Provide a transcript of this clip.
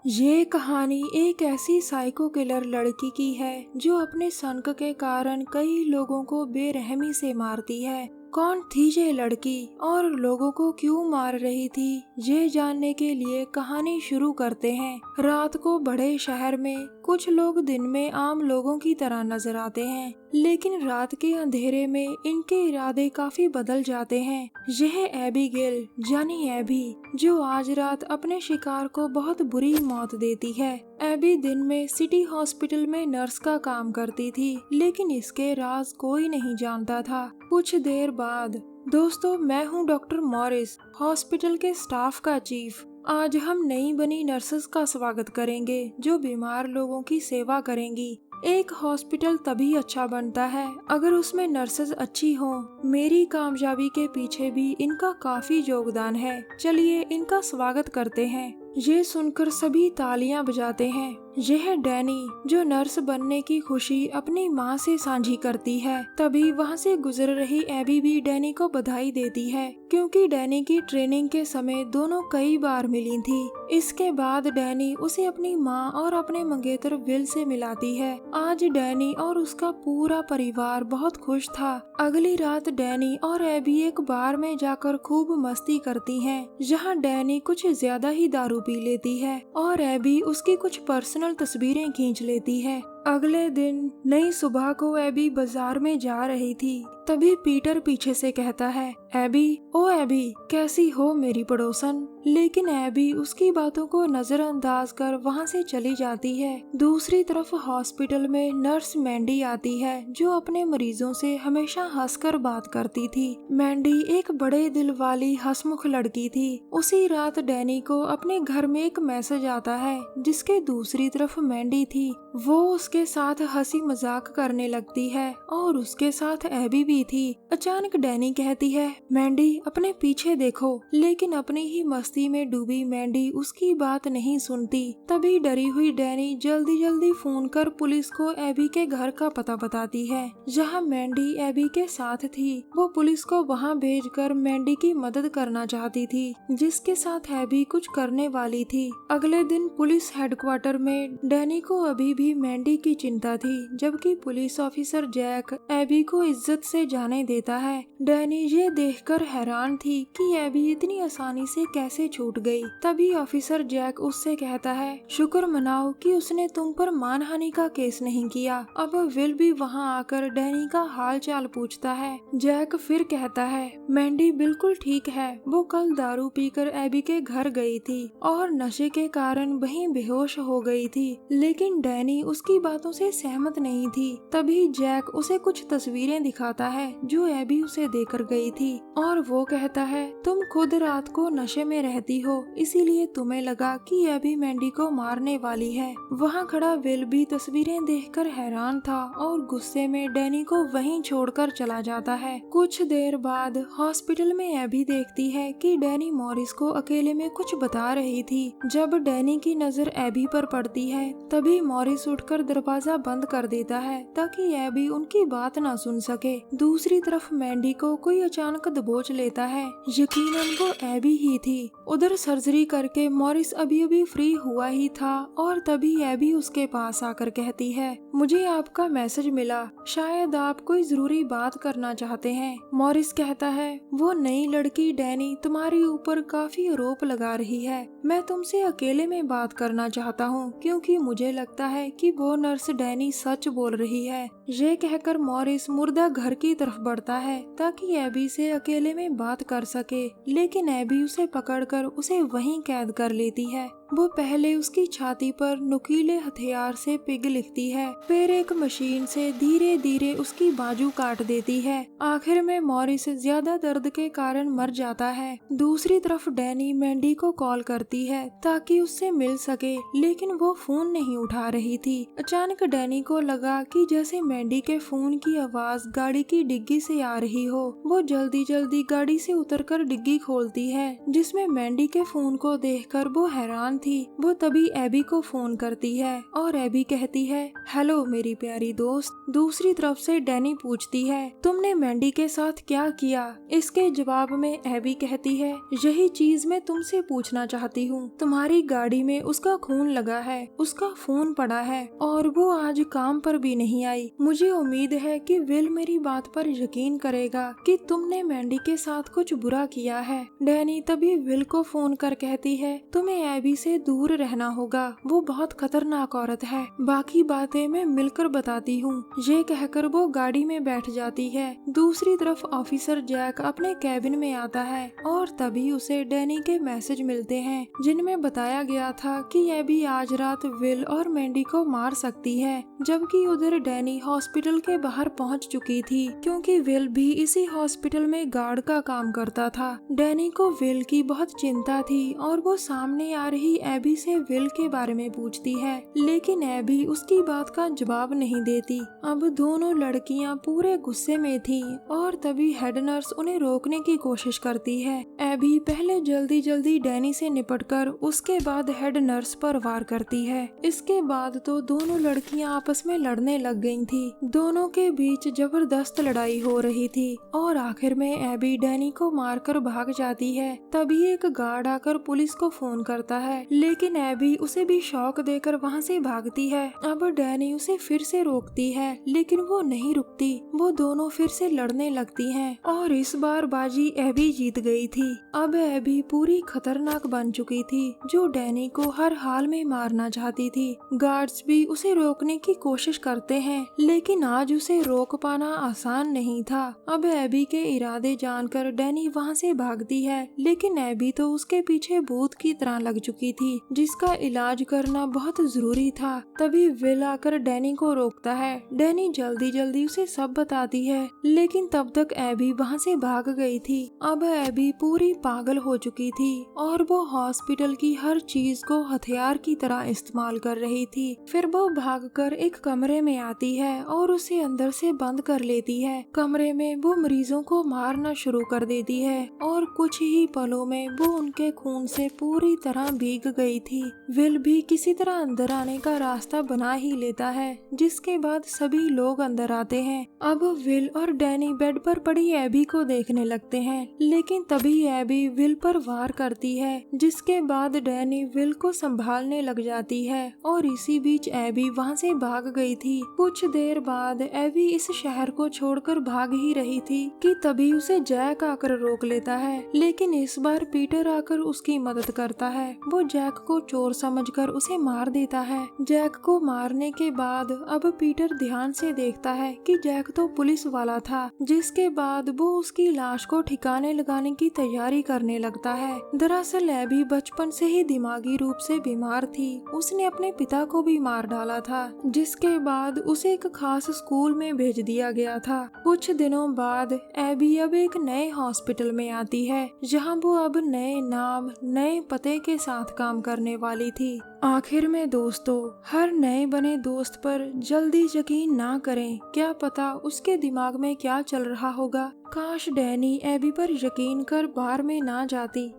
ये कहानी एक ऐसी साइको किलर लड़की की है जो अपने संक के कारण कई लोगों को बेरहमी से मारती है। कौन थी ये लड़की और लोगों को क्यों मार रही थी, ये जानने के लिए कहानी शुरू करते हैं। रात को बड़े शहर में कुछ लोग दिन में आम लोगों की तरह नजर आते हैं, लेकिन रात के अंधेरे में इनके इरादे काफी बदल जाते हैं। यह एबिगेल यानी एबी जो आज रात अपने शिकार को बहुत बुरी मौत देती है। एबी दिन में सिटी हॉस्पिटल में नर्स का काम करती थी, लेकिन इसके राज कोई नहीं जानता था। कुछ देर बाद दोस्तों, मैं हूँ डॉक्टर मॉरिस, हॉस्पिटल के स्टाफ का चीफ। आज हम नई बनी नर्सेस का स्वागत करेंगे जो बीमार लोगों की सेवा करेंगी। एक हॉस्पिटल तभी अच्छा बनता है अगर उसमें नर्सेस अच्छी हों। मेरी कामयाबी के पीछे भी इनका काफी योगदान है। चलिए इनका स्वागत करते हैं। ये सुनकर सभी तालियां बजाते हैं। यह डैनी जो नर्स बनने की खुशी अपनी माँ से साझी करती है। तभी वहाँ से गुजर रही एबी भी डैनी को बधाई देती है, क्योंकि डैनी की ट्रेनिंग के समय दोनों कई बार मिली थी। इसके बाद डैनी उसे अपनी माँ और अपने मंगेतर विल से मिलाती है। आज डैनी और उसका पूरा परिवार बहुत खुश था। अगली रात डैनी और एबी एक बार में जाकर खूब मस्ती करती हैं, जहाँ डैनी कुछ ज्यादा ही दारू पी लेती है और एबी उसकी कुछ पर्सनल तस्वीरें खींच लेती है। अगले दिन नई सुबह को एबी बाजार में जा रही थी, तभी पीटर पीछे से कहता है, एबी, ओ एबी, कैसी हो मेरी पड़ोसन। लेकिन एबी उसकी बातों को नजरअंदाज कर वहाँ से चली जाती है। दूसरी तरफ हॉस्पिटल में नर्स मैंडी आती है, जो अपने मरीजों से हमेशा हंसकर बात करती थी। मैंडी एक बड़े दिल वाली हंसमुख लड़की थी। उसी रात डैनी को अपने घर में एक मैसेज आता है, जिसके दूसरी तरफ मैंडी थी। वो उसके साथ हंसी मजाक करने लगती है और उसके साथ एबी भी थी। अचानक डैनी कहती है, मैंडी अपने पीछे देखो, लेकिन अपनी ही मस्ती में डूबी मैंडी उसकी बात नहीं सुनती। तभी डरी हुई डैनी जल्दी जल्दी फोन कर पुलिस को एबी के घर का पता बताती है, जहाँ मैंडी एबी के साथ थी। वो पुलिस को वहाँ भेजकर मैंडी की मदद करना चाहती थी, जिसके साथ एबी कुछ करने वाली थी। अगले दिन पुलिस हेडक्वार्टर में डैनी को अभी भी मैंडी की चिंता थी, जबकि पुलिस ऑफिसर जैक एबी को इज्जत से जाने देता है। डैनी ये देखकर हैरान थी कि एबी इतनी आसानी से कैसे छूट गई। तभी ऑफिसर जैक उससे कहता है, शुक्र मनाओ कि उसने तुम पर मानहानि का केस नहीं किया। अब विल भी वहाँ आकर डैनी का हाल चाल पूछता है। जैक फिर कहता है, मैंडी बिल्कुल ठीक है, वो कल दारू पीकर एबी के घर गई थी और नशे के कारण वहीं बेहोश हो गई थी, लेकिन डैनी उसकी बातों से सहमत नहीं थी। तभी जैक उसे कुछ तस्वीरें दिखाता है जो एबी उसे देकर गई थी, और वो कहता है, तुम खुद रात को नशे में रहती हो, इसीलिए तुम्हें लगा कि एबी मैंडी को मारने वाली है। वहाँ खड़ा विल भी तस्वीरें देखकर हैरान था और गुस्से में डैनी को वहीं छोड़कर चला जाता है। कुछ देर बाद हॉस्पिटल में एबी देखती है कि डैनी मॉरिस को अकेले में कुछ बता रही थी। जब डैनी की नजर एबी पर पड़ती है, तभी मॉरिस उठकर दरवाजा बंद कर देता है ताकि एबी उनकी बात ना सुन सके। दूसरी तरफ मैंडी को कोई अचानक दबोच लेता है, यकीनन वो एबी ही थी। उधर सर्जरी करके मॉरिस अभी अभी फ्री हुआ ही था और तभी एबी उसके पास आकर कहती है, मुझे आपका मैसेज मिला, शायद आप कोई जरूरी बात करना चाहते हैं। मॉरिस कहता है, वो नई लड़की डैनी तुम्हारे ऊपर काफी आरोप लगा रही है। मैं तुमसे अकेले में बात करना चाहता हूँ, क्योंकि मुझे लगता है कि वो नर्स डैनी सच बोल रही है। ये कहकर मॉरिस मुर्दा घर की तरफ बढ़ता है ताकि एबी से अकेले में बात कर सके, लेकिन एबी उसे पकड़कर उसे वहीं कैद कर लेती है। वो पहले उसकी छाती पर नुकीले हथियार से पिग लिखती है, फिर एक मशीन से धीरे धीरे उसकी बाजू काट देती है। आखिर में मॉरिस ज्यादा दर्द के कारण मर जाता है। दूसरी तरफ डैनी मैंडी को कॉल करती है ताकि उससे मिल सके, लेकिन वो फोन नहीं उठा रही थी। अचानक डैनी को लगा कि जैसे मैंडी के फोन की आवाज गाड़ी की डिग्गी से आ रही हो। वो जल्दी जल्दी गाड़ी से उतरकर डिग्गी खोलती है, जिसमें मैंडी के फोन को देखकर वो हैरान थी। वो तभी एबी को फोन करती है और एबी कहती है, हेलो मेरी प्यारी दोस्त। दूसरी तरफ से डैनी पूछती है, तुमने मैंडी के साथ क्या किया? इसके जवाब में एबी कहती है, यही चीज मैं तुमसे पूछना चाहती हूँ। तुम्हारी गाड़ी में उसका खून लगा है, उसका फोन पड़ा है और वो आज काम पर भी नहीं आई। मुझे उम्मीद है कि विल मेरी बात पर यकीन करेगा कि तुमने मैंडी के साथ कुछ बुरा किया है। डैनी तभी विल को फोन कर कहती है, तुम्हें एबी से दूर रहना होगा, वो बहुत खतरनाक औरत है। बाकी बातें मैं मिलकर बताती हूँ। ये कहकर वो गाड़ी में बैठ जाती है। दूसरी तरफ ऑफिसर जैक अपने कैबिन में आता है और तभी उसे डैनी के मैसेज मिलते हैं, जिनमें बताया गया था कि एबी आज रात विल और मैंडी को मार सकती है। जबकि उधर डैनी हॉस्पिटल के बाहर पहुंच चुकी थी, क्योंकि विल भी इसी हॉस्पिटल में गार्ड का काम करता था। डैनी को विल की बहुत चिंता थी और वो सामने आ रही एबी से विल के बारे में पूछती है, लेकिन एबी उसकी बात का जवाब नहीं देती। अब दोनों लड़कियां पूरे गुस्से में थी और तभी हेड नर्स उन्हें रोकने की कोशिश करती है। एबी पहले जल्दी जल्दी डैनी से निपटकर उसके बाद हेड नर्स पर वार करती है। इसके बाद तो दोनों लड़कियां आपस में लड़ने लग गई थी। दोनों के बीच जबरदस्त लड़ाई हो रही थी और आखिर में एबी डैनी को मारकर भाग जाती है। तभी एक गार्ड आकर पुलिस को फोन करता है, लेकिन एबी उसे भी शॉक देकर वहां से भागती है। अब डैनी उसे फिर से रोकती है, लेकिन वो नहीं रुकती। वो दोनों फिर से लड़ने लगती हैं और इस बार बाजी एबी जीत गई थी। अब एबी पूरी खतरनाक बन चुकी थी, जो डैनी को हर हाल में मारना चाहती थी। गार्ड्स भी उसे रोकने की कोशिश करते हैं, लेकिन आज उसे रोक पाना आसान नहीं था। अब एबी के इरादे जानकर डैनी वहां से भागती है, लेकिन एबी तो उसके पीछे भूत की तरह लग चुकी थी, जिसका इलाज करना बहुत जरूरी था। तभी विल आकर डैनी को रोकता है। डैनी जल्दी जल्दी उसे सब बताती है, लेकिन तब तक एबी वहां से भाग गई थी। अब एबी पूरी पागल हो चुकी थी और वो हॉस्पिटल की हर चीज को हथियार की तरह इस्तेमाल कर रही थी। फिर वो भागकर एक कमरे में आती है और उसे अंदर से बंद कर लेती है। कमरे में वो मरीजों को मारना शुरू कर देती है और कुछ ही पलों में वो उनके खून से पूरी तरह भीग गई थी। विल भी किसी तरह अंदर आने का रास्ता बना ही लेता है, जिसके बाद सभी लोग अंदर आते हैं। अब विल और डैनी बेड पर पड़ी एबी को देखने लगते हैं, लेकिन तभी एबी विल पर वार करती है, जिसके बाद डैनी विल को संभालने लग जाती है और इसी बीच एबी वहां से भाग गई थी। कुछ देर बाद एबी इस शहर को छोड़कर भाग ही रही थी कि तभी उसे जैक आकर रोक लेता है, लेकिन इस बार पीटर आकर उसकी मदद करता है। वो जैक को चोर समझकर उसे मार देता है। जैक को मारने के बाद अब पीटर ध्यान से देखता है कि जैक तो पुलिस वाला था, जिसके बाद वो उसकी लाश को ठिकाने लगाने की तैयारी करने लगता है। दरअसल एबी बचपन से ही दिमागी रूप से बीमार थी। उसने अपने पिता को भी मार डाला था, जिसके बाद उसे एक खास स्कूल में भेज दिया गया था। कुछ दिनों बाद एबी अब एक नए हॉस्पिटल में आती है, जहां वो अब नए नाम नए पते के साथ काम करने वाली थी। आखिर में दोस्तों, हर नए बने दोस्त पर जल्दी यकीन ना करें। क्या पता उसके दिमाग में क्या चल रहा होगा। काश डैनी एबी पर यकीन कर बार में ना जाती।